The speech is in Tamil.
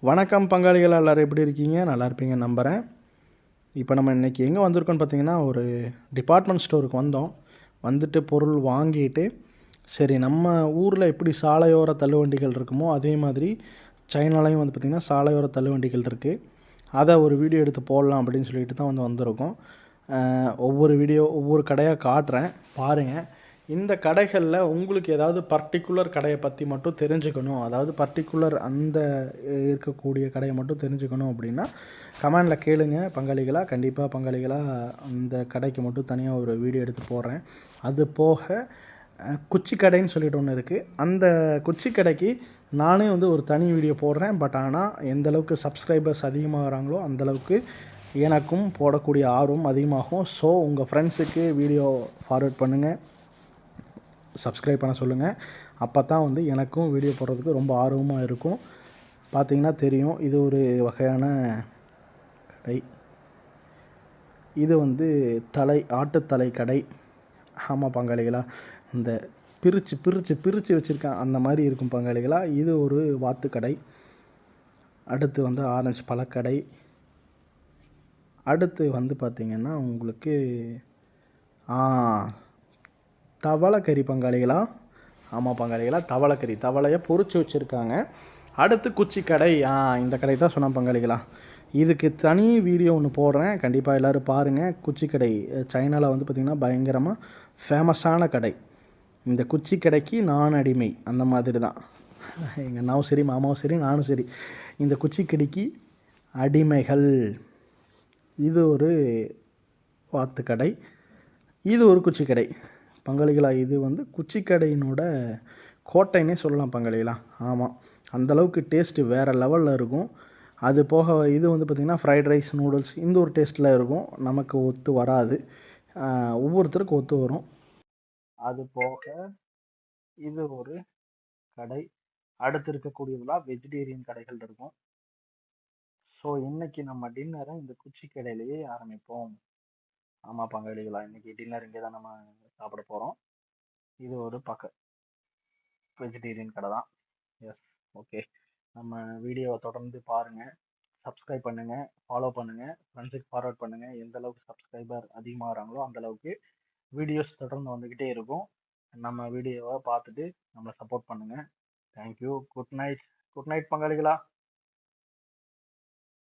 வணக்கம் பங்காளிகள், எல்லோரும் எப்படி இருக்கீங்க? நல்லா இருப்பீங்கன்னு நம்புகிறேன். இப்போ நம்ம இன்றைக்கி எங்கே வந்திருக்கோன்னு பார்த்தீங்கன்னா, ஒரு டிபார்ட்மெண்ட் ஸ்டோருக்கு வந்தோம். வந்துட்டு பொருள் வாங்கிட்டு, சரி நம்ம ஊரில் எப்படி சாலையோர தள்ளுவண்டிகள் இருக்குமோ அதே மாதிரி சைனாலையும் வந்து பார்த்திங்கன்னா சாலையோர தள்ளுவண்டிகள் இருக்குது. அதை ஒரு வீடியோ எடுத்து போடலாம் அப்படின்னு சொல்லிட்டு தான் வந்திருக்கோம். ஒவ்வொரு கடையாக காட்டுறேன், பாருங்கள். இந்த கடைகளில் உங்களுக்கு ஏதாவது பர்டிகுலர் கடையை பற்றி மட்டும் தெரிஞ்சுக்கணும், அதாவது பர்டிகுலர் அந்த இருக்கக்கூடிய கடையை மட்டும் தெரிஞ்சுக்கணும் அப்படின்னா கமெண்டில் கேளுங்க பங்காளிகளாக. கண்டிப்பாக பங்காளிகளாக அந்த கடைக்கு மட்டும் தனியாக ஒரு வீடியோ எடுத்து போடுறேன். அது போக குச்சி கடைன்னு சொல்லிட்டு ஒன்று இருக்குது. அந்த குச்சி கடைக்கு நானே ஒரு தனி வீடியோ போடுறேன். பட் ஆனால் எந்தளவுக்கு சப்ஸ்கிரைபர்ஸ் அதிகமாகறாங்களோ அந்தளவுக்கு எனக்கும் போடக்கூடிய ஆர்வம் அதிகமாகும். ஸோ உங்கள் ஃப்ரெண்ட்ஸுக்கு வீடியோ ஃபார்வர்ட் பண்ணுங்கள், சப்ஸ்கிரைப் பண்ண சொல்லுங்கள். அப்போ தான் எனக்கும் வீடியோ போடுறதுக்கு ரொம்ப ஆர்வமாக இருக்கும். பார்த்திங்கன்னா தெரியும், இது ஒரு வகையான கடை. இது ஆட்டுத்தலை கடை. ஆமாம் பங்காளிகளா, இந்த பிரித்து பிரித்து பிரித்து வச்சுருக்கேன் அந்த மாதிரி இருக்கும் பங்காளிகளா. இது ஒரு வாத்துக்கடை. அடுத்து ஆரஞ்சு பழக்கடை. அடுத்து பார்த்திங்கன்னா உங்களுக்கு தவளைக்கறி பங்காளிகளா. ஆமாம் பங்காளிகளா, தவளையை பொரிச்சு வச்சுருக்காங்க. அடுத்து குச்சி கடை. இந்த கடை தான் சொன்னேன் பங்காளிகளா. இதுக்கு தனி வீடியோ ஒன்று போடுறேன், கண்டிப்பாக எல்லோரும் பாருங்கள். குச்சி கடை சைனாவில் பார்த்திங்கன்னா பயங்கரமாக ஃபேமஸான கடை. இந்த குச்சி கடைக்கு நான் அடிமை அந்த மாதிரி தான். எங்கள் அண்ணாவும் சரி, மாமாவும் சரி, நானும் சரி, இந்த குச்சி கடைக்கு அடிமைகள். இது ஒரு வாத்துக்கடை, இது ஒரு குச்சி கடை பங்காளிகளா. இது குச்சி கடையினோட கோட்டைன்னே சொல்லலாம் பங்காளிகளா. ஆமாம், அந்தளவுக்கு டேஸ்ட்டு வேறு லெவலில் இருக்கும். அது போக இது பார்த்திங்கன்னா ஃப்ரைட் ரைஸ், நூடுல்ஸ் இந்த ஒரு டேஸ்ட்டில் இருக்கும். நமக்கு ஒத்து வராது, ஒவ்வொருத்தருக்கும் ஒத்து வரும். அது போக இது ஒரு கடை. அடுத்து இருக்கக்கூடியதெல்லாம் வெஜிடேரியன் கடைகள் இருக்கும். ஸோ இன்றைக்கி நம்ம டின்னரை இந்த குச்சி கடையிலேயே ஆரம்பிப்போம். ஆமாம் பங்காளிகளா, இன்றைக்கி டின்னர் இங்கே தான் நம்ம சாப்பிட போகிறோம். இது ஒரு வெஜிடேரியன் கடை தான். Yes, okay. நம்ம வீடியோவை தொடர்ந்து பாருங்கள், சப்ஸ்கிரைப் பண்ணுங்கள், ஃபாலோ பண்ணுங்கள், ஃப்ரெண்ட்ஸுக்கு ஃபார்வர்ட் பண்ணுங்கள். எந்த அளவுக்கு சப்ஸ்கிரைபர் அதிகமாகறாங்களோ அந்தளவுக்கு வீடியோஸ் தொடர்ந்து வந்துக்கிட்டே இருக்கும். நம்ம வீடியோவை பார்த்துட்டு நம்மளை சப்போர்ட் பண்ணுங்கள். தேங்க்யூ. Good night பங்காளிகளா.